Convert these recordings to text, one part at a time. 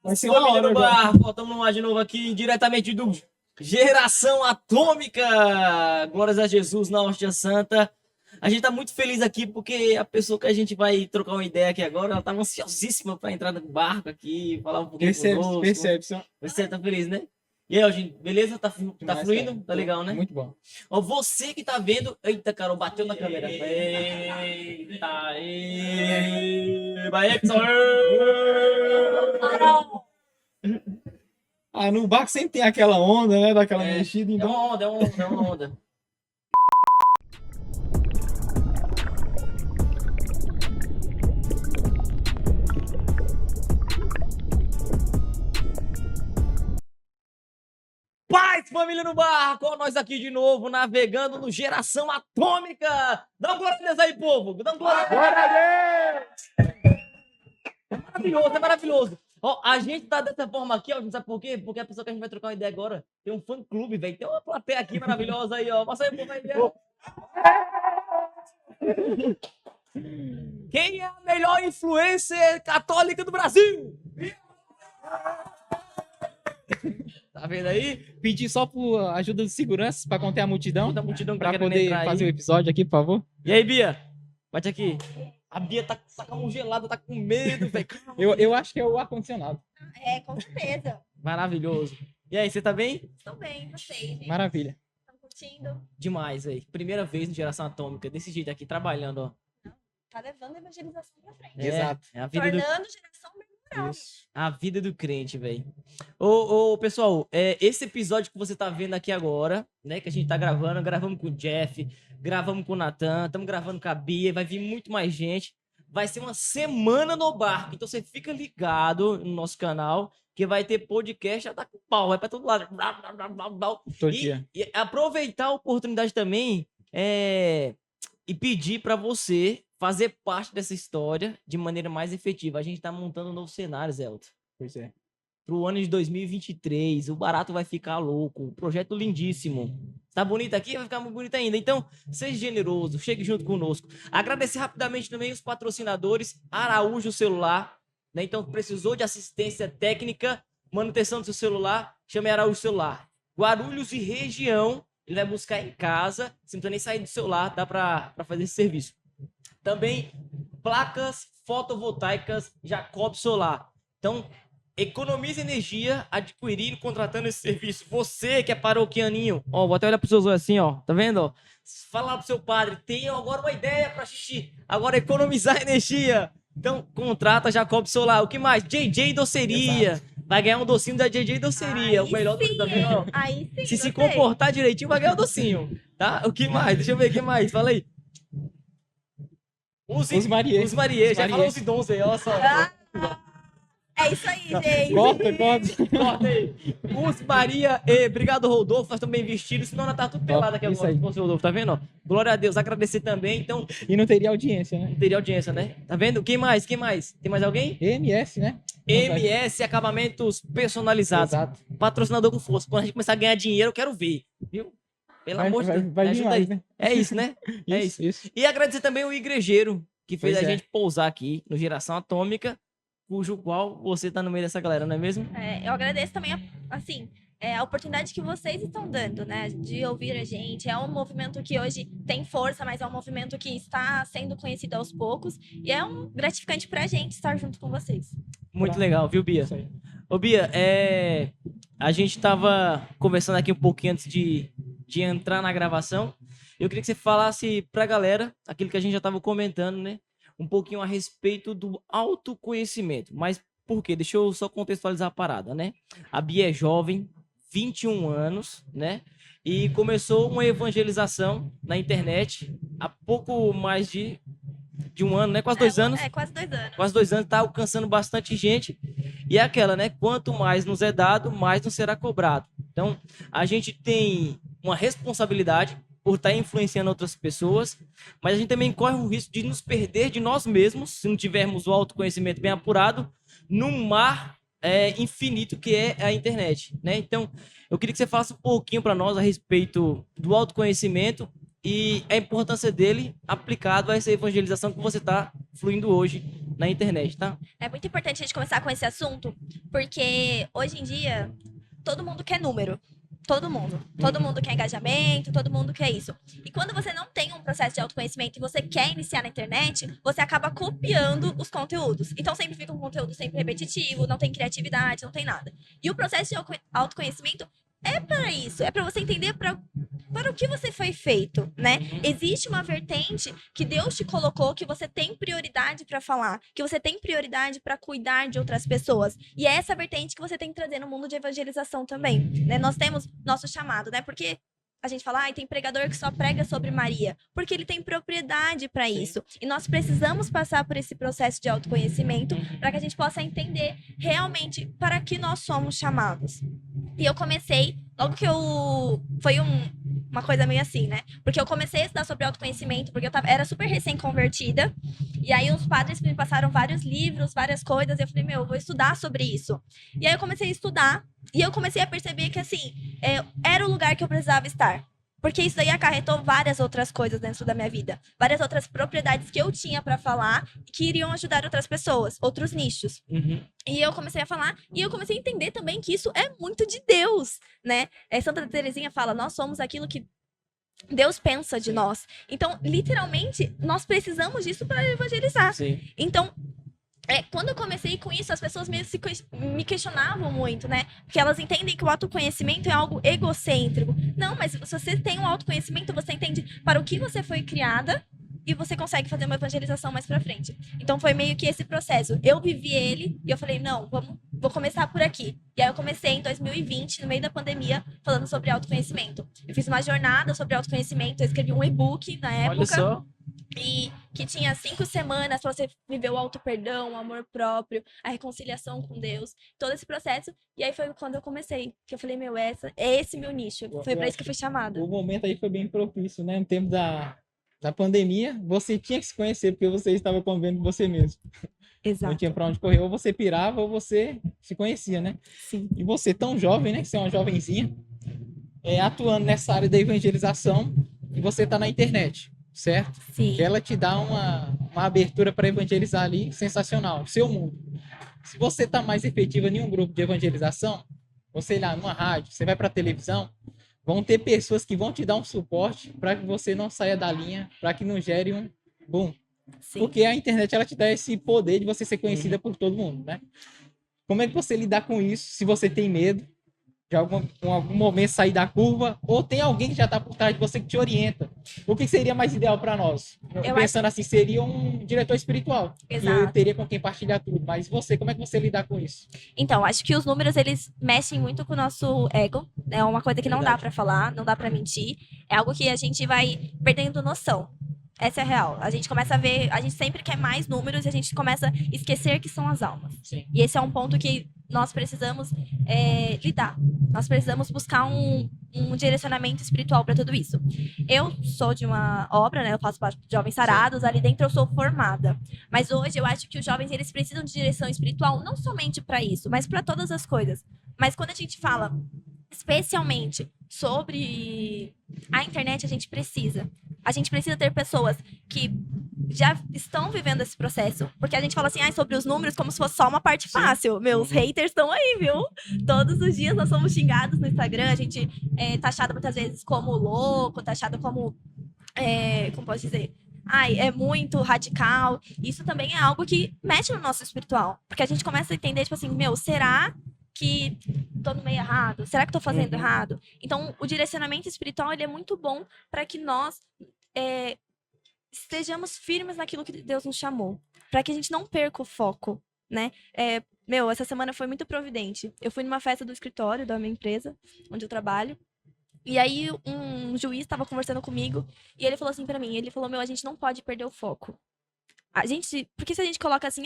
Vai ser uma Família hora no agora. bar, voltamos no ar de novo aqui, diretamente do Geração Atômica. Glórias a Jesus na Hóstia Santa. A gente tá muito feliz aqui porque a pessoa que a gente vai trocar uma ideia aqui agora, ela tá ansiosíssima para entrar no barco aqui, falar um pouquinho conosco. Percepção. Você tá feliz, né? E aí, gente, beleza? Tá Demais, fluindo? cara. Tá legal, né? Muito bom. Ó, você que tá vendo. Eita, Carol, bateu na câmera. Eita, vai, Edson. Ah, no barco sempre tem aquela onda, né? Daquela É, mexida, É então. uma onda, é uma onda, é uma onda. Paz, família no barco! Nós aqui de novo, navegando no Geração Atômica! Dá uma glória a Deus aí, povo! Dá uma glória a Deus! Glória a Deus! É maravilhoso, é maravilhoso! Ó, a gente tá dessa forma aqui, ó, sabe por quê? Porque a pessoa que a gente vai trocar uma ideia agora tem um fã-clube, velho. Tem uma plateia aqui maravilhosa aí, ó. Passa aí, povo, aí, Quem é a melhor influencer católica do Brasil? Tá vendo aí? Pedir só por ajuda dos seguranças para conter a multidão. Toda a multidão que tá Para querendo poder entrar aí. fazer o episódio aqui, por favor. E aí, Bia? Bate aqui. A Bia tá com a mão gelada, tá com medo, velho. Eu acho que é o ar-condicionado. É, com certeza. Maravilhoso. E aí, você tá bem? Estou bem, vocês, gente. Maravilha. Estão curtindo? Demais, velho. Primeira vez no Geração Atômica, desse jeito aqui, trabalhando, ó. Tá levando a evangelização pra frente. É, Exato. É a vida do, Tornando geração memorial. a vida do crente, velho. Ô, pessoal, esse episódio que você tá vendo aqui agora, né, que a gente tá gravando, gravamos com o Jeff, gravamos com o Natan, estamos gravando com a Bia, vai vir muito mais gente. Vai ser uma semana no barco, então você fica ligado no nosso canal, que vai ter podcast, já tá com pau, vai pra todo lado. Todo dia. E aproveitar a oportunidade também e pedir para você fazer parte dessa história de maneira mais efetiva. A gente tá montando um novo cenário, Zelto. Pois é. Pro ano de 2023, o barato vai ficar louco, projeto lindíssimo. Tá bonito aqui? Vai ficar muito bonito ainda. Então, seja generoso, chegue junto conosco. Agradecer rapidamente também os patrocinadores, Araújo Celular, né? Então, precisou de assistência técnica, manutenção do seu celular, chame Araújo Celular. Guarulhos e região, ele vai buscar em casa, você não precisa nem sair do celular, dá para fazer esse serviço. Também placas fotovoltaicas Jacob Solar. Então, economize energia adquirindo, contratando esse serviço. Você que é paroquianinho, ó, vou até olhar para os seus olhos assim, ó, tá vendo? Ó? Fala lá pro seu padre, tem agora uma ideia para gente agora economizar energia. Então, contrata Jacob Solar. O que mais? JJ Doceria. Exato. Vai ganhar um docinho da JJ Doceria. O melhor sim, tá vendo? Ó? Aí sim, Se gostei. comportar direitinho, vai ganhar o docinho, tá? O que mais? Deixa eu ver, o que mais? Fala aí. Os Marie. Os Marie. Já Marie. falou os idons aí, olha só. É isso aí, gente. Corta. Corta aí. Os Maria e obrigado, Rodolfo. Nós estamos bem vestidos, senão nós tá tudo pelado aqui Isso agora aí. com o seu Rodolfo, tá vendo? Ó? Glória a Deus, agradecer também. Então, E não teria audiência, né? não teria audiência, né? Tá vendo? Quem mais? Quem mais? Tem mais alguém? MS, né? MS Acabamentos Personalizados. Exato. Patrocinador com força. Quando a gente começar a ganhar dinheiro, eu quero ver. Viu? Pelo amor de Deus. Vai me vir ajuda mais, aí. né? É isso, né? É isso. Isso. E agradecer também o Igrejeiro, que fez Pois a é. gente pousar aqui no Geração Atômica, cujo qual você tá no meio dessa galera, não é mesmo? Eu agradeço também, a oportunidade que vocês estão dando, né? De ouvir a gente. É um movimento que hoje tem força, mas é um movimento que está sendo conhecido aos poucos. E é um gratificante pra gente estar junto com vocês. Muito legal, viu, Bia? Isso aí. Ô, Bia, a gente tava conversando aqui um pouquinho antes de entrar na gravação. Eu queria que você falasse pra galera aquilo que a gente já tava comentando, né? Um pouquinho a respeito do autoconhecimento. Mas por quê? Deixa eu só contextualizar a parada, né? A Bia é jovem, 21 anos, né? E começou uma evangelização na internet há pouco mais de um ano, né? Quase 2 anos. Quase 2 anos. Quase 2 anos, tá alcançando bastante gente. E é aquela, né? Quanto mais nos é dado, mais nos será cobrado. Então, a gente tem uma responsabilidade por estar influenciando outras pessoas, mas a gente também corre o risco de nos perder de nós mesmos, se não tivermos o autoconhecimento bem apurado, num mar infinito que é a internet, né? Então, eu queria que você falasse um pouquinho para nós a respeito do autoconhecimento e a importância dele aplicado a essa evangelização que você está fluindo hoje na internet, tá? É muito importante a gente começar com esse assunto, porque hoje em dia todo mundo quer número. Todo mundo. Todo mundo quer engajamento, todo mundo quer isso. E quando você não tem um processo de autoconhecimento e você quer iniciar na internet, você acaba copiando os conteúdos. Então sempre fica um conteúdo sempre repetitivo, não tem criatividade, não tem nada. E o processo de autoconhecimento é para isso, é para você entender para o que você foi feito, né? Existe uma vertente que Deus te colocou, que você tem prioridade para falar, que você tem prioridade para cuidar de outras pessoas. E é essa vertente que você tem que trazer no mundo de evangelização também, né? Nós temos nosso chamado, né? Porque a gente fala, tem pregador que só prega sobre Maria, porque ele tem propriedade para isso. E nós precisamos passar por esse processo de autoconhecimento para que a gente possa entender realmente para que nós somos chamados. E eu comecei, logo que eu... Foi uma coisa meio assim, né? Porque eu comecei a estudar sobre autoconhecimento, porque era super recém-convertida. E aí os padres me passaram vários livros, várias coisas. E eu falei, eu vou estudar sobre isso. E aí eu comecei a estudar. E eu comecei a perceber que, assim, era o lugar que eu precisava estar. Porque isso daí acarretou várias outras coisas dentro da minha vida. Várias outras propriedades que eu tinha para falar que iriam ajudar outras pessoas, outros nichos. E eu comecei a falar, e eu comecei a entender também que isso é muito de Deus, né? Santa Teresinha fala, nós somos aquilo que Deus pensa de nós. Então, literalmente, nós precisamos disso para evangelizar. Sim. Então, quando eu comecei com isso, as pessoas me questionavam muito, né? Porque elas entendem que o autoconhecimento é algo egocêntrico. Não, mas se você tem um autoconhecimento, você entende para o que você foi criada e você consegue fazer uma evangelização mais pra frente. Então foi meio que esse processo. Eu vivi ele e eu falei, não, vou começar por aqui. E aí eu comecei em 2020, no meio da pandemia, falando sobre autoconhecimento. Eu fiz uma jornada sobre autoconhecimento, eu escrevi um e-book na época. Olha só. E que tinha 5 semanas para você viver o auto-perdão, o amor próprio, a reconciliação com Deus, todo esse processo. E aí foi quando eu comecei, que eu falei, é esse meu nicho. Foi para isso que eu fui chamada. O momento aí foi bem propício, né? No tempo da pandemia, você tinha que se conhecer, porque você estava convivendo com você mesmo. Exato. Não tinha para onde correr, ou você pirava, ou você se conhecia, né? Sim. E você tão jovem, né? Que você é uma jovenzinha, atuando nessa área da evangelização, e você tá na internet. Certo? Sim. Que ela te dá uma abertura para evangelizar ali sensacional, seu mundo. Se você tá mais efetiva em um grupo de evangelização, você lá numa rádio, você vai para televisão, vão ter pessoas que vão te dar um suporte para que você não saia da linha, para que não gere um boom. Sim. Porque a internet ela te dá esse poder de você ser conhecida por todo mundo, né? Como é que você lidar com isso? Se você tem medo de algum momento sair da curva, ou tem alguém que já está por trás de você que te orienta. O que seria mais ideal para nós? Pensando assim, seria um diretor espiritual. Exato. E eu teria com quem partilhar tudo. Mas você, como é que você lidar com isso? Então, acho que os números, eles mexem muito com o nosso ego. É uma coisa que não dá para falar, não dá para mentir. É algo que a gente vai perdendo noção. Essa é a real. A gente começa a ver, a gente sempre quer mais números e a gente começa a esquecer que são as almas. Sim. E esse é um ponto que nós precisamos lidar. Nós precisamos buscar um direcionamento espiritual para tudo isso. Eu sou de uma obra, né? Eu faço parte de Jovens Sarados. Ali dentro eu sou formada. Mas hoje eu acho que os jovens, eles precisam de direção espiritual não somente para isso, mas para todas as coisas. Mas quando a gente fala especialmente sobre a internet, a gente precisa ter pessoas que já estão vivendo esse processo. Porque a gente fala assim, sobre os números como se fosse só uma parte fácil. Meus haters estão aí, viu? Todos os dias nós somos xingados no Instagram. A gente é taxado muitas vezes como louco, taxado como... como posso dizer? É muito radical. Isso também é algo que mexe no nosso espiritual. Porque a gente começa a entender, tipo assim, será que tô no meio errado? Será que tô fazendo errado? Então, o direcionamento espiritual, ele é muito bom para que nós estejamos firmes naquilo que Deus nos chamou. Para que a gente não perca o foco, né? Essa semana foi muito providente. Eu fui numa festa do escritório da minha empresa, onde eu trabalho. E aí, um juiz estava conversando comigo e ele falou assim para mim, ele falou, a gente não pode perder o foco. Porque se a gente coloca assim,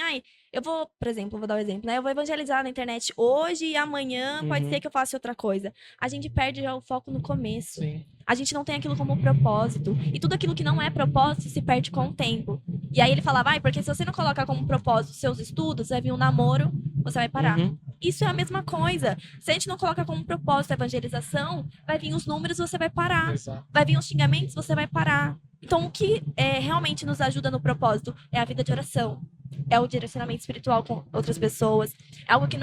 por exemplo, vou dar um exemplo, né? Eu vou evangelizar na internet hoje e amanhã pode ser que eu faça outra coisa. A gente perde já o foco no começo. Sim. A gente não tem aquilo como propósito. E tudo aquilo que não é propósito se perde com o tempo. E aí ele falava, porque se você não colocar como propósito os seus estudos, vai vir um namoro, você vai parar. Isso é a mesma coisa. Se a gente não coloca como propósito a evangelização, vai vir os números, você vai parar. Exato. Vai vir os xingamentos, você vai parar. Então, o que realmente nos ajuda no propósito é a vida de oração. é o direcionamento espiritual com outras pessoas. É algo que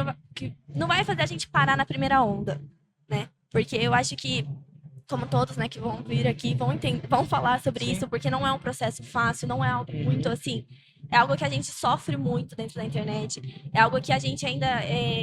não vai fazer a gente parar na primeira onda, né? Porque eu acho que, como todos, né, que vão vir aqui, vão falar sobre Sim. isso, porque não é um processo fácil, não é algo muito assim. É algo que a gente sofre muito dentro da internet. É algo que a gente ainda.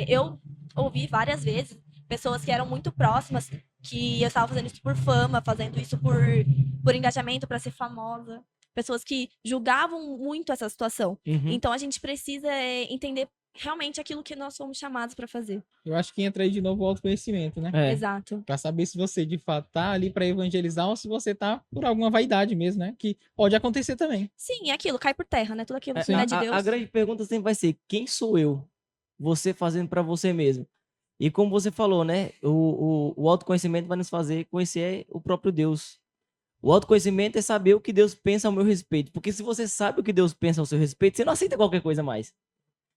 Eu ouvi várias vezes pessoas que eram muito próximas, que eu estava fazendo isso por fama, fazendo isso por engajamento, para ser famosa. Pessoas que julgavam muito essa situação. Uhum. Então a gente precisa entender realmente aquilo que nós somos chamados para fazer. Eu acho que entra aí de novo o autoconhecimento, né? É. Exato. Pra saber se você de fato tá ali pra evangelizar ou se você tá por alguma vaidade mesmo, né? Que pode acontecer também. Sim, é aquilo, cai por terra, né? Tudo aquilo que Sim. não é de Deus. A grande pergunta sempre vai ser: quem sou eu? Você fazendo pra você mesmo. E como você falou, né? O autoconhecimento vai nos fazer conhecer o próprio Deus. O autoconhecimento é saber o que Deus pensa ao meu respeito. Porque se você sabe o que Deus pensa ao seu respeito, você não aceita qualquer coisa mais.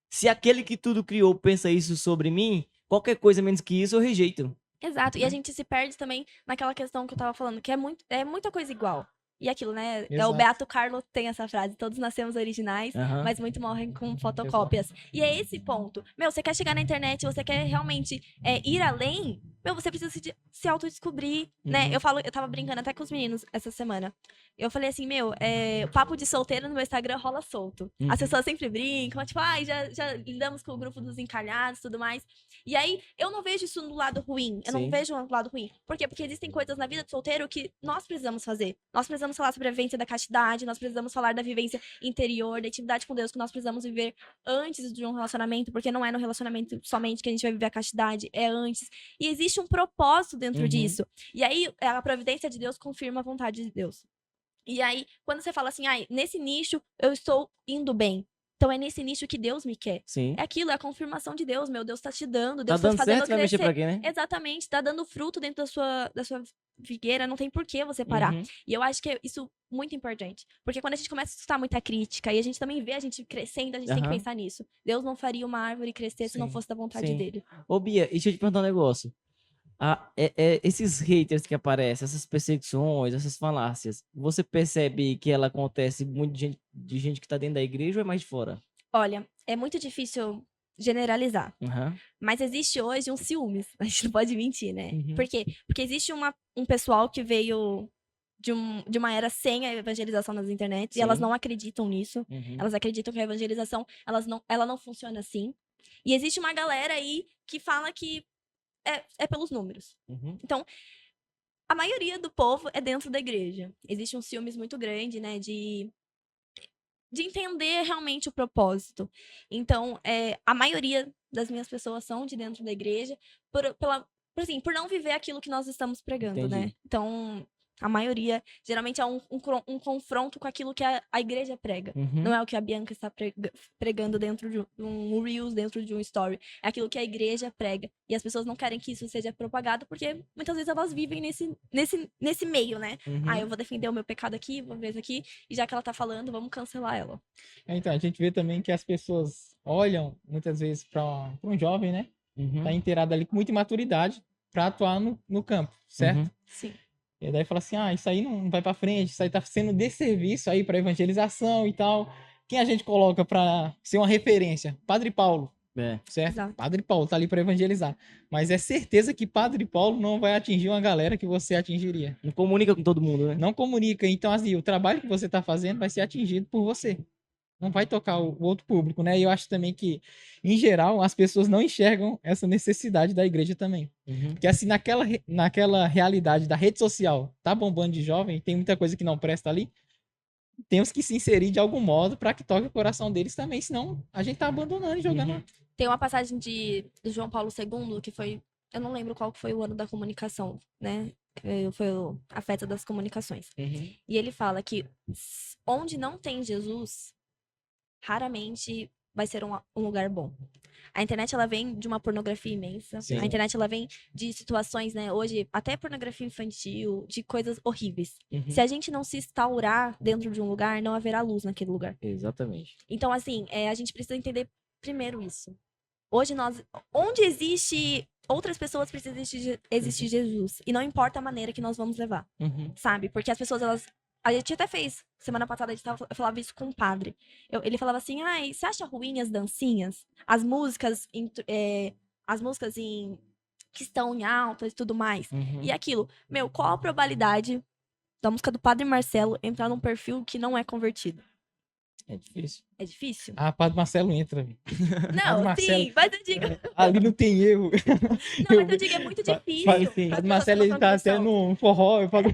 Se aquele que tudo criou pensa isso sobre mim, qualquer coisa menos que isso eu rejeito. Exato. E a gente se perde também naquela questão que eu tava falando, que é muita coisa igual. E aquilo, né? O Exato. Beato Carlo tem essa frase: todos nascemos originais, Aham. mas muito morrem com fotocópias. E é esse ponto. Meu, você quer chegar na internet, você quer realmente ir além, meu, você precisa se autodescobrir, né? Uhum. Eu tava brincando até com os meninos essa semana. Eu falei assim, meu, o papo de solteiro no meu Instagram rola solto. Uhum. As pessoas sempre brincam, tipo, ai, já lidamos com o grupo dos encalhados e tudo mais. E aí, eu não vejo isso no lado ruim. Eu Sim. não vejo no lado ruim. Por quê? Porque existem coisas na vida do solteiro que nós precisamos fazer. Nós precisamos falar sobre a vivência da castidade, nós precisamos falar da vivência interior, da intimidade com Deus, que nós precisamos viver antes de um relacionamento, porque não é no relacionamento somente que a gente vai viver a castidade, é antes. E existe um propósito dentro Uhum. disso. E aí, a providência de Deus confirma a vontade de Deus. E aí, quando você fala assim, ai, nesse nicho eu estou indo bem. Então é nesse nicho que Deus me quer. Sim. É aquilo, é a confirmação de Deus. Meu Deus tá te dando, Tá Deus tá dando fazendo certo, vai mexer crescer. pra quê, né? Exatamente, tá dando fruto dentro da sua figueira, não tem por que você parar. Uhum. E eu acho que é isso muito importante. Porque quando a gente começa a escutar muita crítica e a gente também vê a gente crescendo, a gente tem que Aham. pensar nisso. Deus não faria uma árvore crescer se não Sim. fosse da vontade Sim. dele. Ô, Bia, deixa eu te perguntar um negócio. Esses haters que aparecem, essas perseguições, essas falácias, você percebe que ela acontece muito de gente que tá dentro da igreja ou é mais de fora? Olha, é muito difícil generalizar. Aham. Mas existe hoje um ciúmes. A gente não pode mentir, né? Uhum. Por quê? Porque existe um pessoal que veio de uma era sem a evangelização nas internet e elas Sim. não acreditam nisso. Uhum. Elas acreditam que a evangelização ela não funciona assim. E existe uma galera aí que fala que é pelos números. Uhum. Então, a maioria do povo é dentro da igreja. Existe um ciúmes muito grande, né? De entender realmente o propósito. Então, a maioria das minhas pessoas são de dentro da igreja por não viver aquilo que nós estamos pregando, né? Entendi. Então, a maioria, geralmente, é um confronto com aquilo que a igreja prega. Uhum. Não é o que a Bianca está pregando dentro de um Reels, dentro de um Story. É aquilo que a igreja prega. E as pessoas não querem que isso seja propagado, porque muitas vezes elas vivem nesse meio, né? Uhum. Ah, eu vou defender o meu pecado aqui, vou ver isso aqui, e já que ela tá falando, vamos cancelar ela. Então, a gente vê também que as pessoas olham muitas vezes para um jovem, né? Uhum. Tá inteirado ali com muita imaturidade para atuar no campo, certo? Uhum. Sim. E daí fala assim, isso aí não vai para frente, isso aí tá sendo desserviço aí para evangelização e tal. Quem a gente coloca para ser uma referência? Padre Paulo, É. certo? Exato. Padre Paulo tá ali para evangelizar. Mas é certeza que Padre Paulo não vai atingir uma galera que você atingiria. Não comunica com todo mundo, né? Não comunica. Então, assim, o trabalho que você tá fazendo vai ser atingido por você. Não vai tocar o outro público, né? E eu acho também que, em geral, as pessoas não enxergam essa necessidade da igreja também. Uhum. Porque assim, naquela realidade da rede social, tá bombando de jovem, tem muita coisa que não presta ali, temos que se inserir de algum modo para que toque o coração deles também, senão a gente tá abandonando e jogando. Uhum. Tem uma passagem do João Paulo II, que foi... Eu não lembro qual que foi o ano da comunicação, né? Foi a festa das comunicações. Uhum. E ele fala que onde não tem Jesus, raramente vai ser um lugar bom. A internet, ela vem de uma pornografia imensa. Sim. A internet, ela vem de situações, né? Hoje, até pornografia infantil, de coisas horríveis. Uhum. Se a gente não se instaurar dentro de um lugar, não haverá luz naquele lugar. Exatamente. Então, assim, a gente precisa entender primeiro isso. Hoje, onde existe outras pessoas, precisa existir Jesus. E não importa a maneira que nós vamos levar, Uhum. sabe? Porque as pessoas, A gente até fez, semana passada, eu falava isso com um padre. Ele falava assim, ai, você acha ruim as dancinhas? As músicas, que estão em alta e tudo mais. Uhum. E aquilo, meu, qual a probabilidade da música do Padre Marcelo entrar num perfil que não é convertido? É difícil. É difícil? Ah, Padre Marcelo entra. Não, Marcelo- sim, mas eu digo, Ali não tem erro. não, mas eu digo, é muito difícil. Mas, sim. para as Padre pessoas Marcelo, que ele não tá têm até noção. no forró. Eu falo...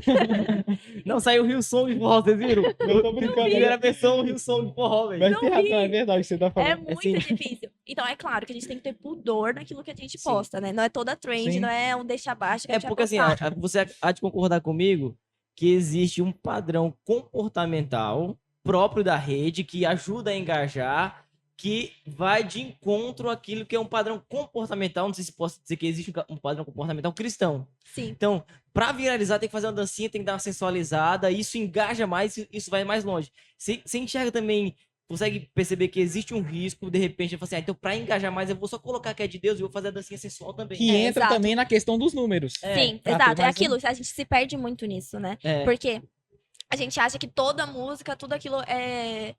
Não, saiu o Rio Song de forró, vocês viram? Eu tô brincando. Primeira versão do Rio Song de forró, velho. Mas Não tem razão, é vi. verdade o que você tá É falando. muito sim. difícil. Então, é claro que a gente tem que ter pudor naquilo que a gente Sim. posta, né? Não é toda trend, Sim. não é um deixa abaixo que a É gente vai porque assim, postar. você há de concordar comigo que existe um padrão comportamental próprio da rede que ajuda a engajar, que vai de encontro àquilo que é um padrão comportamental. Não sei se posso dizer que existe um padrão comportamental cristão. Sim. Então, pra viralizar, tem que fazer uma dancinha, tem que dar uma sensualizada, isso engaja mais, isso vai mais longe. Você enxerga também, consegue perceber que existe um risco, de repente, eu falo assim, então pra engajar mais, eu vou só colocar que é de Deus e vou fazer a dancinha sensual também. Que É, entra exato. também na questão dos números. É, Sim, pra ter exato. É mais aquilo, a gente se perde muito nisso, né? É. Porque a gente acha que toda música, tudo aquilo é.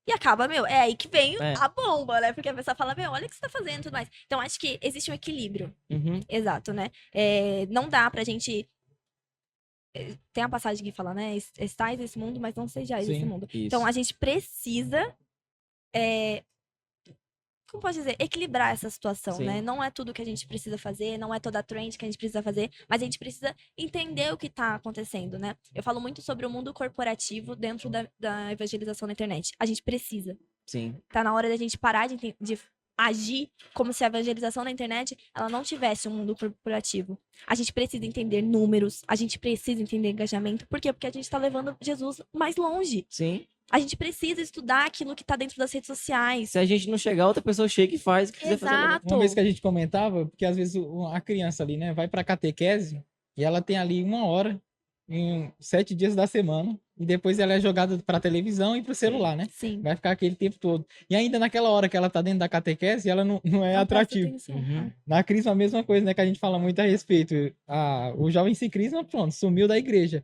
E acaba, meu, é aí que vem É. a bomba, né? Porque a pessoa fala, meu, olha o que você tá fazendo e tudo mais. Então, acho que existe um equilíbrio. Uhum. Exato, né? Não dá pra gente. Tem a passagem que fala, né? Estais nesse mundo, mas não sejais Sim, esse mundo. isso. Então, a gente precisa. Como pode dizer? Equilibrar essa situação, Sim. né? Não é tudo que a gente precisa fazer, não é toda trend que a gente precisa fazer, mas a gente precisa entender o que tá acontecendo, né? Eu falo muito sobre o mundo corporativo dentro da evangelização na internet. A gente precisa. Sim. Tá na hora da gente parar de agir como se a evangelização na internet ela não tivesse um mundo corporativo. A gente precisa entender números, a gente precisa entender engajamento. Por quê? Porque a gente tá levando Jesus mais longe. Sim. A gente precisa estudar aquilo que tá dentro das redes sociais. Se a gente não chegar, outra pessoa chega e faz o que quiser fazer. Exato. Uma vez que a gente comentava, porque às vezes a criança ali, né, vai pra catequese e ela tem ali 1 hora em 7 dias da semana e depois ela é jogada pra televisão e pro celular, né? Sim. Vai ficar aquele tempo todo. E ainda naquela hora que ela tá dentro da catequese, ela não é Não presta atrativa. atenção. Uhum. Na Crisma a mesma coisa, né, que a gente fala muito a respeito. O jovem sem Crisma, pronto, sumiu da igreja.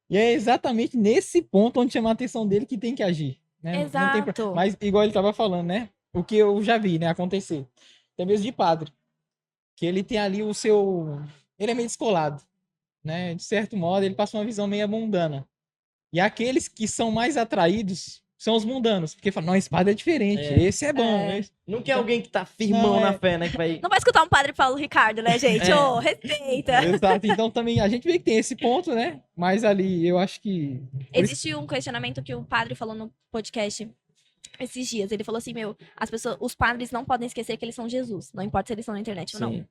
E é exatamente nesse ponto onde chama a atenção dele que tem que agir. Né? Não tem Exato. Mas, igual ele tava falando, né? O que eu já vi, né, acontecer. Até mesmo de padre. Que ele tem ali o seu... Ele é meio descolado, né? De certo modo, ele passa uma visão meio mundana. E aqueles que são mais atraídos são os mundanos. Porque falam, não, esse padre é diferente. É. Esse é bom. É. Esse... Não quer alguém que tá firmão Não, na é. fé, né? Que vai. Não vai escutar um padre Paulo Ricardo, né, gente? É. Ô, respeita. Exato. Então também a gente vê que tem esse ponto, né? Mas ali eu acho que... Existe um questionamento que o padre falou no podcast esses dias. Ele falou assim, meu, os padres não podem esquecer que eles são Jesus. Não importa se eles estão na internet ou não. Sim.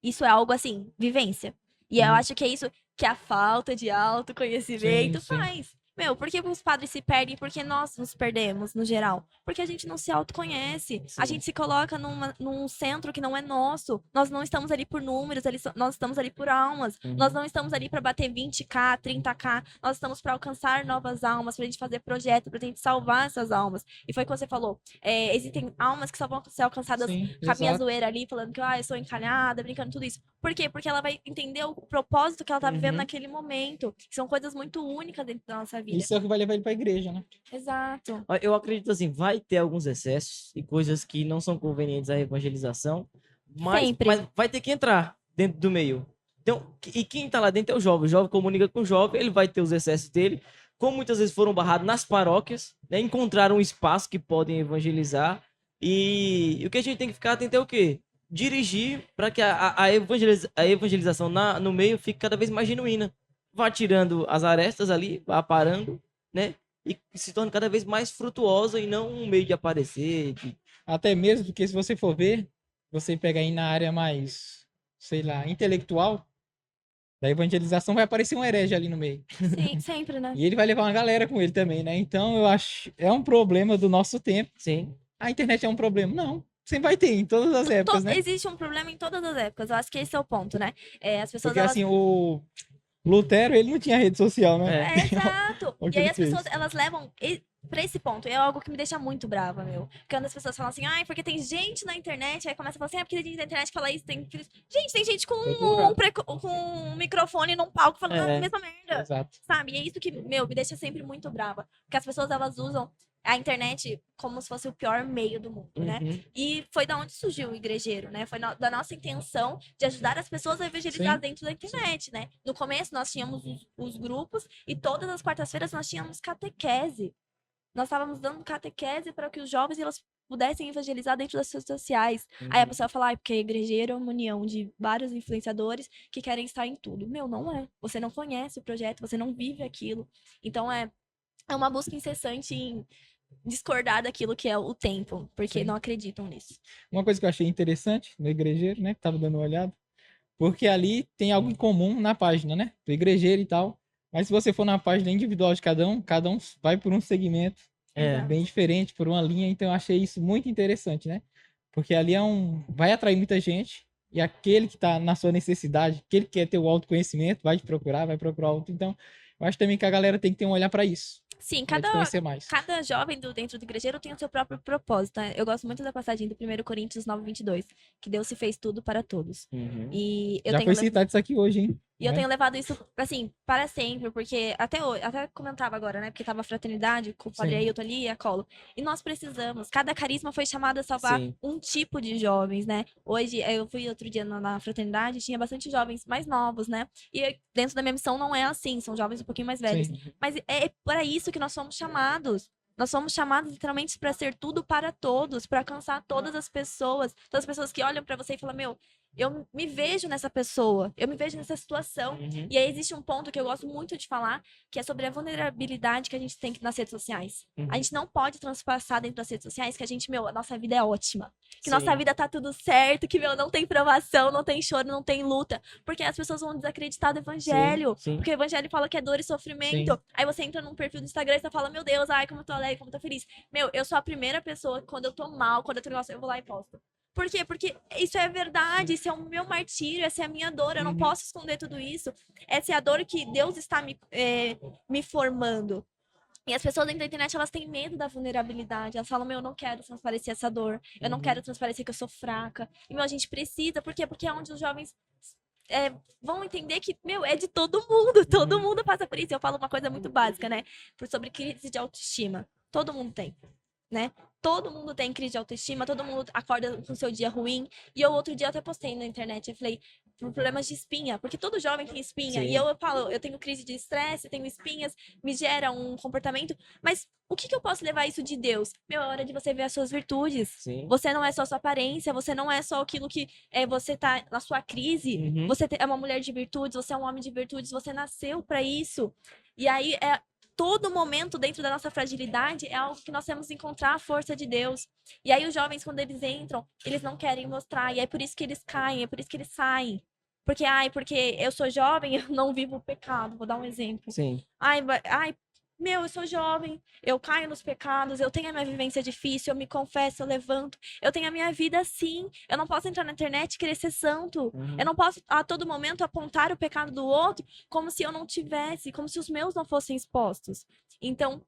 Isso é algo assim, vivência. E eu acho que é isso que a falta de autoconhecimento Sim, sim. faz. Meu, por que os padres se perdem? Por que nós nos perdemos, no geral? Porque a gente não se autoconhece. A Sim. gente se coloca num centro que não é nosso. Nós não estamos ali por números, nós estamos ali por almas. Uhum. Nós não estamos ali para bater 20k, 30k. Nós estamos para alcançar novas almas, pra gente fazer projeto, pra gente salvar essas almas. E foi o que você falou. Existem almas que só vão ser alcançadas Sim, com a minha exato. zoeira ali, falando que eu sou encalhada, brincando, tudo isso. Por quê? Porque ela vai entender o propósito que ela tá vivendo Uhum. naquele momento. Que são coisas muito únicas dentro da nossa vida. Isso é o que vai levar ele pra igreja, né? Exato. Ó, eu acredito assim, vai ter alguns excessos e coisas que não são convenientes à evangelização, Sempre. mas vai ter que entrar dentro do meio. Então, e quem tá lá dentro é o jovem comunica com o jovem, ele vai ter os excessos dele, como muitas vezes foram barrados nas paróquias, né, encontraram um espaço que podem evangelizar, e o que a gente tem que ficar atento é o quê? Dirigir para que a evangelização no meio fique cada vez mais genuína. Vá tirando as arestas ali, vá parando, né? E se torne cada vez mais frutuosa e não um meio de aparecer. Até mesmo porque se você for ver, você pega aí na área mais, sei lá, intelectual, da evangelização vai aparecer um herege ali no meio. Sim, sempre, né? E ele vai levar uma galera com ele também, né? Então eu acho, é um problema do nosso tempo. Sim. A internet é um problema? Não. Sempre vai ter, em todas as épocas, né? Existe um problema em todas as épocas. Eu acho que esse é o ponto, né? As pessoas, Porque elas... assim, o Lutero, ele não tinha rede social, né? Exato. O que E aí ele as pessoas, fez? elas levam pra esse ponto, é algo que me deixa muito brava, meu. Quando as pessoas falam assim, ai, porque tem gente na internet, aí começa a falar assim, porque tem gente na internet que fala isso, tem... Gente, tem gente com Outro lado. com um microfone num palco falando a É. mesma merda, Exato. sabe? E é isso que, meu, me deixa sempre muito brava. Porque as pessoas, elas usam a internet como se fosse o pior meio do mundo, né? Uhum. E foi da onde surgiu o igrejeiro, né? Foi da nossa intenção de ajudar as pessoas a evangelizar Sim. dentro da internet, né? No começo, nós tínhamos os grupos e todas as quartas-feiras nós tínhamos catequese. Nós estávamos dando catequese para que os jovens elas pudessem evangelizar dentro das redes sociais. Aí a Uhum. pessoa fala, porque a igrejeiro é uma união de vários influenciadores que querem estar em tudo. Meu, não é. Você não conhece o projeto, você não vive aquilo. Então é uma busca incessante em discordar daquilo que é o tempo, porque Sim. não acreditam nisso. Uma coisa que eu achei interessante no igrejeiro, né? Que tava dando uma olhada. Porque ali tem algo em comum na página, né? Do igrejeiro e tal. Mas se você for na página individual de cada um vai por um segmento É. Exato. bem diferente, por uma linha. Então eu achei isso muito interessante, né? Porque ali vai atrair muita gente. E aquele que tá na sua necessidade, aquele que quer ter o autoconhecimento, vai te procurar, vai procurar outro. Então, eu acho também que a galera tem que ter um olhar para isso. Sim, Pra te conhecer mais. cada jovem dentro do igrejeiro tem o seu próprio propósito, né? Eu gosto muito da passagem do 1 Coríntios 9:22, que Deus se fez tudo para todos. Uhum. E eu Já tenho foi citado isso aqui hoje, hein? E eu Né? tenho levado isso, assim, para sempre, porque até hoje, até comentava agora, né? Porque tava a fraternidade com o Padre Sim. Ailton ali e a Colo. E nós precisamos, cada carisma foi chamado a salvar Sim. um tipo de jovens, né? Hoje, eu fui outro dia na fraternidade, tinha bastante jovens mais novos, né? E dentro da minha missão não é assim, são jovens um pouquinho mais velhos. Sim. Mas é para isso que nós somos chamados. Nós somos chamados literalmente para ser tudo para todos, para alcançar todas as pessoas que olham para você e falam: Meu, eu me vejo nessa pessoa, eu me vejo nessa situação. Uhum. E aí existe um ponto que eu gosto muito de falar, que é sobre a vulnerabilidade que a gente tem nas redes sociais. Uhum. A gente não pode transpassar dentro das redes sociais que a gente, meu, a nossa vida é ótima. Que Sim. nossa vida tá tudo certo, que, meu, não tem provação, não tem choro, não tem luta. Porque as pessoas vão desacreditar do evangelho. Sim. Porque o evangelho fala que é dor e sofrimento. Sim. Aí você entra num perfil do Instagram e você fala, meu Deus, ai, como eu tô alegre, como eu tô feliz. Meu, eu sou a primeira pessoa que quando eu tô mal, quando eu tô negócio, eu vou lá e posto. Por quê? Porque isso é verdade, isso é o meu martírio, essa é a minha dor, eu não Uhum. posso esconder tudo isso. Essa é a dor que Deus está me formando. E as pessoas dentro da internet, elas têm medo da vulnerabilidade. Elas falam, meu, eu não quero transparecer essa dor. Eu não Uhum. quero transparecer que eu sou fraca. E, meu, a gente precisa. Por quê? Porque é onde os jovens vão entender que, meu, é de todo mundo. Todo mundo passa por isso. Eu falo uma coisa muito básica, né? Sobre crise de autoestima. Todo mundo tem, né? Todo mundo tem crise de autoestima, todo mundo acorda com seu dia ruim. E eu outro dia até postei na internet, eu falei, por problemas de espinha, porque todo jovem tem espinha. Sim. E eu falo, eu tenho crise de estresse, tenho espinhas, me gera um comportamento, mas o que eu posso levar isso de Deus? Meu, é hora de você ver as suas virtudes. Sim. Você não é só sua aparência, você não é só aquilo que você tá na sua crise. Uhum. Você é uma mulher de virtudes, você é um homem de virtudes, você nasceu para isso. E aí todo momento dentro da nossa fragilidade é algo que nós temos que encontrar a força de Deus. E aí os jovens, quando eles entram, eles não querem mostrar. E é por isso que eles caem, é por isso que eles saem. Porque eu sou jovem, eu não vivo o pecado. Vou dar um exemplo. Sim. Meu, eu sou jovem, eu caio nos pecados, eu tenho a minha vivência difícil, eu me confesso, eu levanto, eu tenho a minha vida assim. Eu não posso entrar na internet e querer ser santo. Uhum. Eu não posso, a todo momento, apontar o pecado do outro como se eu não tivesse, como se os meus não fossem expostos. Então,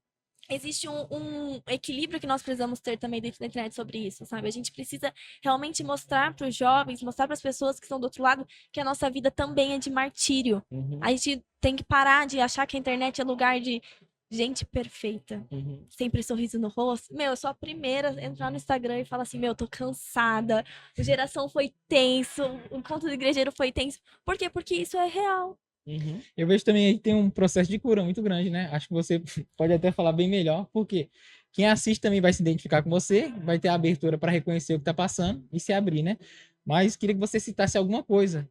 existe um equilíbrio que nós precisamos ter também dentro da internet sobre isso, sabe? A gente precisa realmente mostrar para os jovens, mostrar para as pessoas que estão do outro lado que a nossa vida também é de martírio. Uhum. A gente tem que parar de achar que a internet é lugar de gente perfeita, Uhum. sempre sorriso no rosto. Meu, eu sou a primeira a entrar no Instagram e falar assim, meu, eu tô cansada, o geração foi tenso, o encontro do igrejeiro foi tenso. Por quê? Porque isso é real. Uhum. Eu vejo também aí que tem um processo de cura muito grande, né? Acho que você pode até falar bem melhor, porque quem assiste também vai se identificar com você, vai ter a abertura para reconhecer o que tá passando e se abrir, né? Mas queria que você citasse alguma coisa,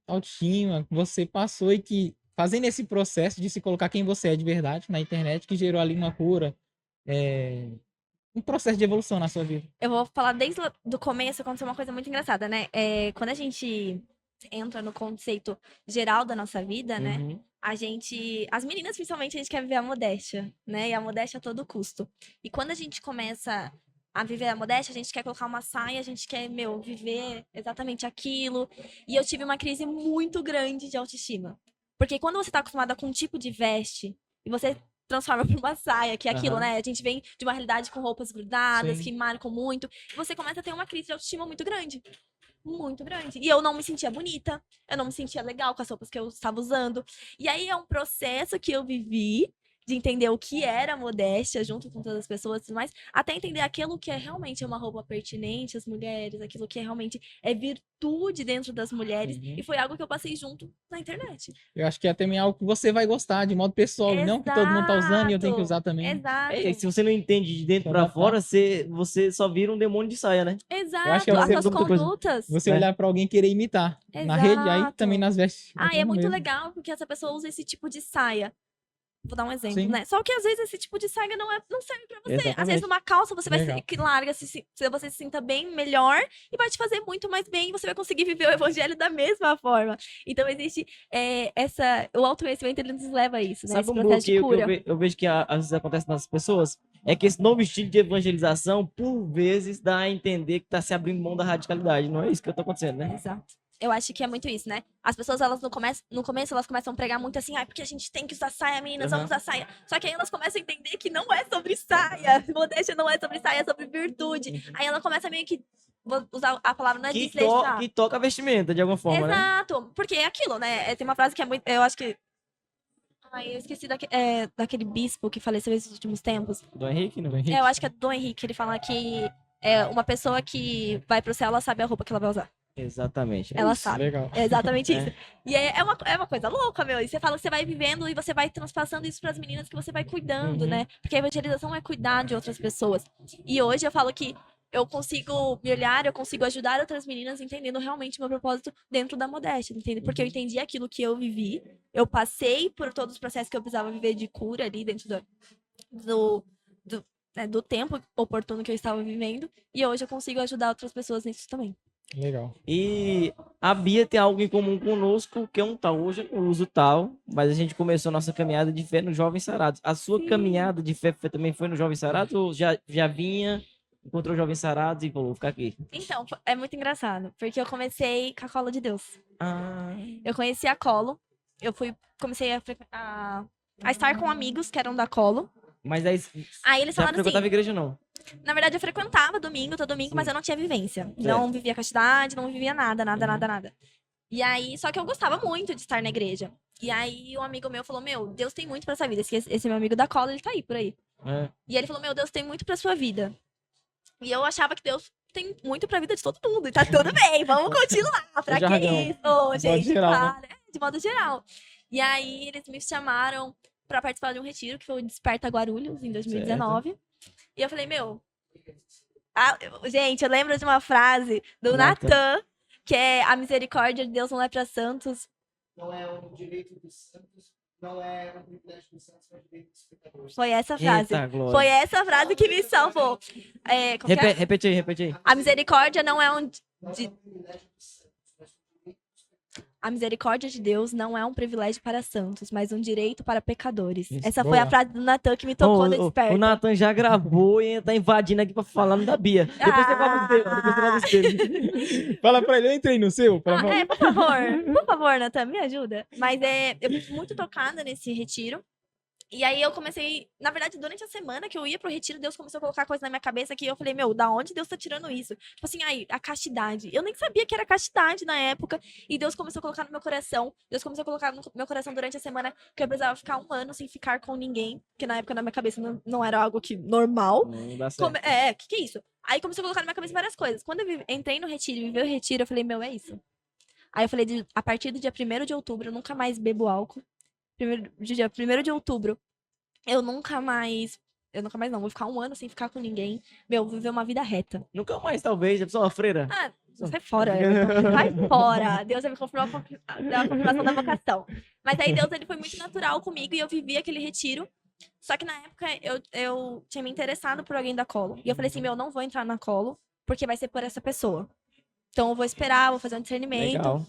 autoestima, que você passou e que, fazendo esse processo de se colocar quem você é de verdade na internet, que gerou ali uma cura, um processo de evolução na sua vida. Eu vou falar desde o começo, aconteceu uma coisa muito engraçada, né? Quando a gente entra no conceito geral da nossa vida, né? Uhum. As meninas principalmente, a gente quer viver a modéstia, né? E a modéstia a todo custo. E quando a gente começa a viver a modéstia, a gente quer colocar uma saia, a gente quer, meu, viver exatamente aquilo. E eu tive uma crise muito grande de autoestima. Porque quando você tá acostumada com um tipo de veste, e você transforma pra uma saia, que é aquilo, Aham. né? A gente vem de uma realidade com roupas grudadas, Sim. que marcam muito. Você começa a ter uma crise de autoestima muito grande. Muito grande. E eu não me sentia bonita, eu não me sentia legal com as roupas que eu estava usando. E aí é um processo que eu vivi de entender o que era modéstia junto com todas as pessoas e tudo mais, até entender aquilo que é realmente uma roupa pertinente às mulheres, aquilo que realmente é virtude dentro das mulheres. Uhum. E foi algo que eu passei junto na internet. Eu acho que é também algo que você vai gostar de modo pessoal, e não que todo mundo tá usando e eu tenho que usar também. Exato. Se você não entende de dentro Se pra adaptar. fora, você só vira um demônio de saia, né? Exato. Eu acho que é As você- suas muita coisa. condutas. Você É. olhar pra alguém e querer imitar. Na rede, aí Exato. também nas vestes. Ah, e é muito mesmo. legal porque essa pessoa usa esse tipo de saia. Vou dar um exemplo, Sim. né? Só que às vezes esse tipo de saia não serve pra você. Às Exatamente. vezes uma calça você vai Legal. se, que larga, você se sinta bem melhor e vai te fazer muito mais bem. E você vai conseguir viver o evangelho da mesma forma. Então existe o autoconhecimento, ele nos leva a isso, né? Sabe Esse um pouco processo de que cura. eu vejo que às vezes acontece nas pessoas? É que esse novo estilo de evangelização, por vezes, dá a entender que tá se abrindo mão da radicalidade. Não é isso que tá acontecendo, né? Exato. Eu acho que é muito isso, né? As pessoas, elas no começo, elas começam a pregar muito assim, porque a gente tem que usar saia, meninas, vamos usar saia. Só que aí elas começam a entender que não é sobre saia. Modéstia não é sobre saia, é sobre virtude. Aí ela começa meio que, vou usar a palavra, não é desleixar. Que toca a vestimenta, de alguma forma, né? Exato. Porque é aquilo, né? Tem uma frase que é muito, eu acho que... Ai, eu esqueci daquele bispo que faleceu nesses últimos tempos. Do Henrique, não? Do Henrique. Eu acho que é do Dom Henrique, ele fala que uma pessoa que vai pro céu, ela sabe a roupa que ela vai usar. Exatamente. Ela isso. sabe. Legal. É exatamente É. isso. E é uma coisa louca, meu. E você fala que você vai vivendo e você vai transpassando isso pras meninas que você vai cuidando, Uhum. né? Porque a evangelização é cuidar de outras pessoas. E hoje eu falo que eu consigo me olhar, eu consigo ajudar outras meninas entendendo realmente o meu propósito dentro da modéstia, entende? Porque eu entendi aquilo que eu vivi, eu passei por todos os processos que eu precisava viver de cura ali dentro do tempo oportuno que eu estava vivendo, e hoje eu consigo ajudar outras pessoas nisso também. Legal. E a Bia tem algo em comum conosco, que é um tal. Hoje eu não uso tal, mas a gente começou a nossa caminhada de fé no Jovens Sarados. A sua Sim. caminhada de fé também foi no Jovens Sarados ou já vinha, encontrou Jovens Sarados e falou, vou ficar aqui? Então, é muito engraçado, porque eu comecei com a Cola de Deus. Ah, Eu conheci a Colo, comecei a estar com amigos que eram da Colo. mas aí Aí eles já falaram frequentava assim, igreja não? na verdade eu frequentava todo domingo, mas eu não tinha vivência. Não vivia castidade, não vivia nada. E aí, só que eu gostava muito de estar na igreja. E aí um amigo meu falou, meu, Deus tem muito pra essa vida. Esse meu amigo da Cola, ele tá aí, por aí. É. E ele falou, meu, Deus tem muito pra sua vida. E eu achava que Deus tem muito pra vida de todo mundo. E tá tudo bem, vamos continuar. Pra que jargão. isso? Ô, gente, geral, né? para. De modo geral. E aí eles me chamaram pra participar de um retiro, que foi o Desperta Guarulhos, em 2019. E eu falei, meu... gente, eu lembro de uma frase do Natan. Natan, que é a misericórdia de Deus não é pra santos. Não é um direito dos santos, não é um privilégio dos santos, mas um direito dos pecadores. Foi essa frase. Eita, glória. Foi essa frase que me salvou. Como que é? Repete aí. A misericórdia não é um... Não é um privilégio dos santos, mas um direito dos pecadores. A misericórdia de Deus não é um privilégio para santos, mas um direito para pecadores. Isso, Essa foi boa. a frase do Natan que me tocou no Desperta. O Natan já gravou e tá invadindo aqui pra falar da Bia. Depois você fala dos dele, depois você fala dos dele. Fala pra ele, eu entrei no seu. Pra... Por favor, Natan, me ajuda. Mas eu fui muito tocada nesse retiro. E aí eu comecei, na verdade, durante a semana que eu ia pro retiro, Deus começou a colocar coisa na minha cabeça que eu falei, meu, da onde Deus tá tirando isso? Tipo assim, a castidade. Eu nem sabia que era castidade na época. E Deus começou a colocar no meu coração. Deus começou a colocar no meu coração durante a semana que eu precisava ficar 1 ano sem ficar com ninguém. Que na época, na minha cabeça, não era algo que normal. Não dá certo. Que é isso? Aí começou a colocar na minha cabeça várias coisas. Quando eu entrei no retiro e vivi o retiro, eu falei, meu, é isso. Aí eu falei, a partir do dia 1º de outubro, eu nunca mais bebo álcool. Dia 1º de outubro, eu nunca mais não, vou ficar 1 ano sem ficar com ninguém. Meu, vou viver uma vida reta. Nunca mais, talvez. Eu sou uma freira. Ah, sai fora, Everton. Vai fora. Deus vai me confirmar, deu a confirmação da vocação. Mas aí Deus, ele foi muito natural comigo e eu vivi aquele retiro. Só que na época eu tinha me interessado por alguém da Colo. E eu falei assim, meu, eu não vou entrar na Colo, porque vai ser por essa pessoa. Então eu vou esperar, vou fazer um discernimento. Legal.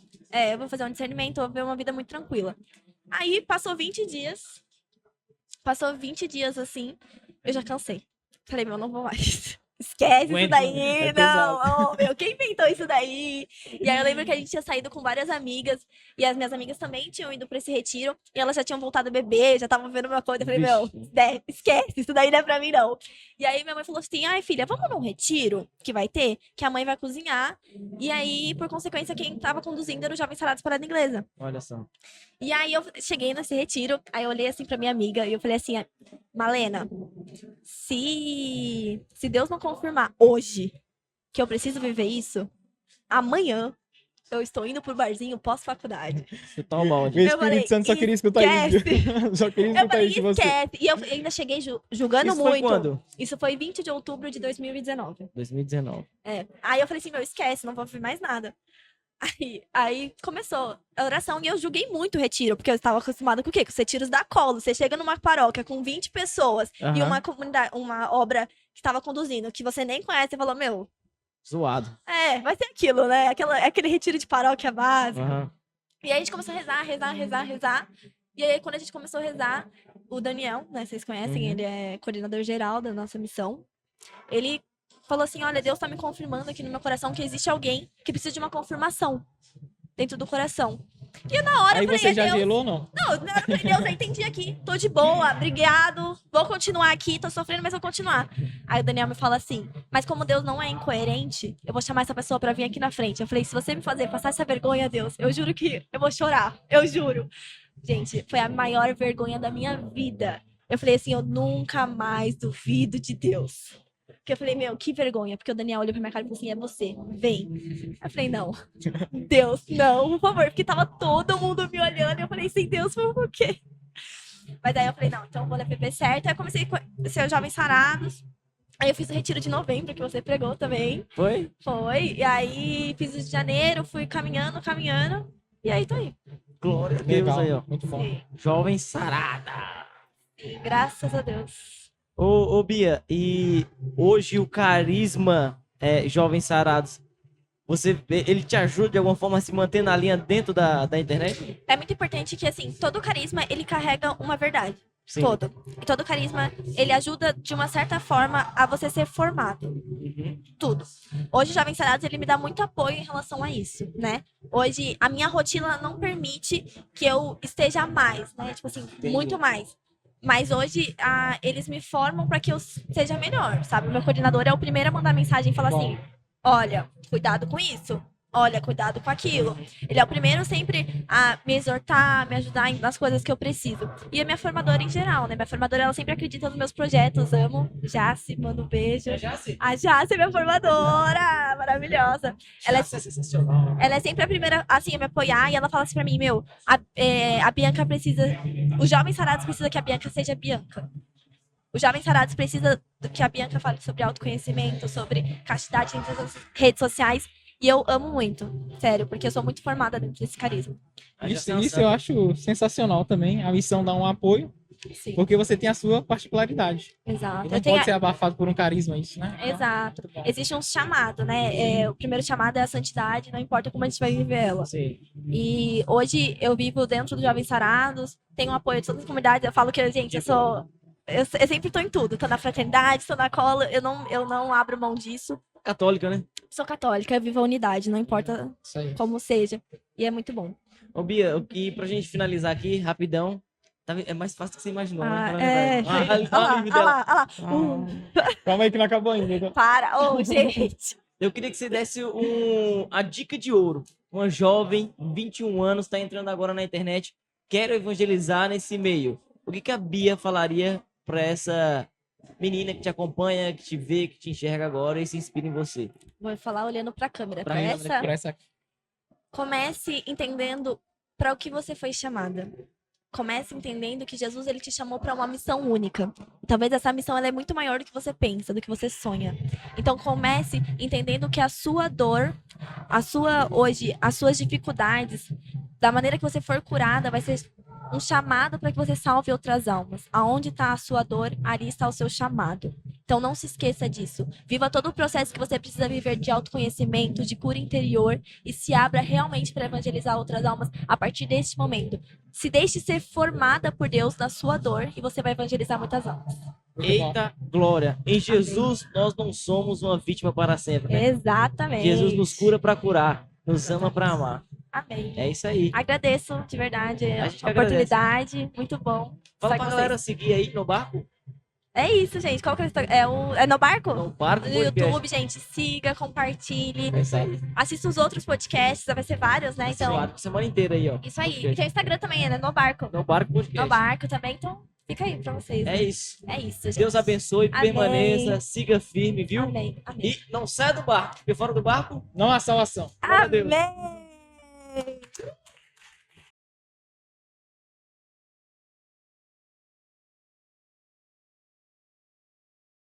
Eu vou fazer um discernimento, vou viver uma vida muito tranquila. Aí passou 20 dias assim, eu já cansei. Falei, meu, não vou mais. esquece isso Aguento, daí, é não, oh, meu, quem inventou isso daí? E aí eu lembro que a gente tinha saído com várias amigas, e as minhas amigas também tinham ido pra esse retiro, e elas já tinham voltado a beber, já estavam vendo uma coisa, eu falei, meu, esquece, isso daí não é pra mim, não. E aí minha mãe falou assim, ai filha, vamos num retiro que vai ter, que a mãe vai cozinhar, e aí, por consequência, quem tava conduzindo era o Jovem Sarados Parada Inglesa. Olha só. E aí eu cheguei nesse retiro, aí eu olhei assim pra minha amiga, e eu falei assim, Malena, se Deus não confirmar hoje que eu preciso viver isso, amanhã eu estou indo pro barzinho pós-faculdade. Você tá um balde. O Eu falei, Espírito Santo só queria escutar isso. esquece. Só queria Eu escutar falei, isso de você. esquece. E eu ainda cheguei julgando Isso foi muito. quando? Isso foi 20 de outubro de 2019. 2019. É. Aí eu falei assim, meu, esquece, não vou ver mais nada. Aí começou a oração e eu julguei muito o retiro, porque eu estava acostumada com o quê? Com os retiros da Colo. Você chega numa paróquia com 20 pessoas e Aham. uma comunidade, uma obra que estava conduzindo, que você nem conhece, você falou, meu, Zoado. vai ser aquilo, né? Aquele retiro de paróquia básico. Aham. E aí a gente começou a rezar. E aí, quando a gente começou a rezar, o Daniel, né, vocês conhecem, Uhum. ele é coordenador geral da nossa missão. Ele falou assim: olha, Deus tá me confirmando aqui no meu coração que existe alguém que precisa de uma confirmação dentro do coração. E na hora Aí eu falei, você já Deus, gelou ou não? não, na hora eu falei, Deus, eu entendi aqui, tô de boa, obrigado, vou continuar aqui, tô sofrendo, mas vou continuar. Aí o Daniel me fala assim, mas como Deus não é incoerente, eu vou chamar essa pessoa pra vir aqui na frente. Eu falei, se você me fazer passar essa vergonha, Deus, eu juro que eu vou chorar, eu juro. Gente, foi a maior vergonha da minha vida. Eu falei assim, eu nunca mais duvido de Deus. Porque eu falei, meu, que vergonha. Porque o Daniel olhou pra minha cara e falou assim, é você, vem. Eu falei, não, Deus, não, por favor. Porque tava todo mundo me olhando e eu falei, sem Deus, por quê? Mas aí eu falei, não, então eu vou levar certo. Aí eu comecei a ser Jovens Sarados. Aí eu fiz o retiro de novembro, que você pregou também. Foi? Foi. E aí fiz o de janeiro, fui caminhando. E aí tô aí. Glória a Deus Legal, aí, ó. muito bom. Sim, Jovem sarada. sim, graças a Deus. Ô, Bia, e hoje o carisma Jovens Sarados, ele te ajuda de alguma forma a se manter na linha dentro da internet? É muito importante que, assim, todo carisma, ele carrega uma verdade. Sim. Todo. E todo carisma, ele ajuda, de uma certa forma, a você ser formado. Uhum. Tudo. Hoje, o Jovens Sarados, ele me dá muito apoio em relação a isso, né? Hoje, a minha rotina não permite que eu esteja mais, né? Tipo assim, muito mais. Mas hoje, eles me formam para que eu seja melhor, sabe? O meu coordenador é o primeiro a mandar mensagem e falar assim, olha, cuidado com isso. Olha, cuidado com aquilo. Ele é o primeiro sempre a me exortar, me ajudar nas coisas que eu preciso. E a minha formadora em geral, né? Minha formadora, ela sempre acredita nos meus projetos. Amo. Jace, manda um beijo. A Jace é minha formadora, maravilhosa. Ela é sensacional. ela é sempre a primeira, assim, a me apoiar. E ela fala assim pra mim, meu, a Bianca precisa... Os Jovens Sarados precisam que a Bianca seja Bianca. Os Jovens Sarados precisam que a Bianca fale sobre autoconhecimento, sobre castidade dentro das redes sociais. E eu amo muito, sério, porque eu sou muito formada dentro desse carisma. Isso eu acho sensacional também. A missão dá um apoio, Sim, porque você tem a sua particularidade. exato. E não pode ser abafado por um carisma, isso, né? Então, Exato. muito bom. Existe um chamado, né? O primeiro chamado é a santidade, não importa como a gente vai viver ela. Sim. E hoje eu vivo dentro dos Jovens Sarados, tenho o apoio de todas as comunidades. Eu falo que, gente, eu sempre tô em tudo. Tô na fraternidade, tô na cola, eu não abro mão disso. Católica, né? Sou católica, eu vivo a unidade, não importa Isso aí. como seja. E é muito bom. Ô, Bia, e pra gente finalizar aqui, rapidão, é mais fácil do que você imaginou, né? Fala a É. verdade. Olha lá, Olha o livro olha dela. lá, olha lá. Calma aí que não acabou ainda. Para, ô, gente. Eu queria que você desse a dica de ouro. Uma jovem, 21 anos, está entrando agora na internet, quer evangelizar nesse meio. O que a Bia falaria para essa menina que te acompanha, que te vê, que te enxerga agora e se inspira em você? Vou falar olhando pra câmera. Pra Pra câmera, essa, Por essa... comece entendendo para o que você foi chamada. Comece entendendo que Jesus ele te chamou para uma missão única. Talvez essa missão ela é muito maior do que você pensa, do que você sonha. Então comece entendendo que a sua dor, as suas dificuldades, da maneira que você for curada, vai ser um chamado para que você salve outras almas. Aonde está a sua dor, ali está o seu chamado. Então não se esqueça disso. Viva todo o processo que você precisa viver de autoconhecimento, de cura interior e se abra realmente para evangelizar outras almas a partir deste momento. Se deixe ser formada por Deus na sua dor e você vai evangelizar muitas almas. Muito bom. Eita glória. Em Jesus, nós não somos uma vítima para sempre, né? Exatamente. Jesus nos cura para curar, nos ama para amar. Amém. É isso aí. Agradeço de verdade A gente a oportunidade. Muito bom. Fala estar pra com galera vocês. seguir aí no barco. É isso, gente. Qual que é o Instagram? É no barco? No barco No podcast. YouTube, gente. Siga, compartilhe. É isso aí. Assista os outros podcasts, vai ser vários, né? Então, Então, a semana inteira aí, ó. isso aí. E Podcast. tem o Instagram também, né? No barco. No barco podcast. No barco também, então fica aí pra vocês. É né? isso. É isso, gente. Deus abençoe, Amém. permaneça, siga firme, viu? Amém. Amém. E não saia do barco, porque fora do barco Não há salvação. Glória a Deus. Amém.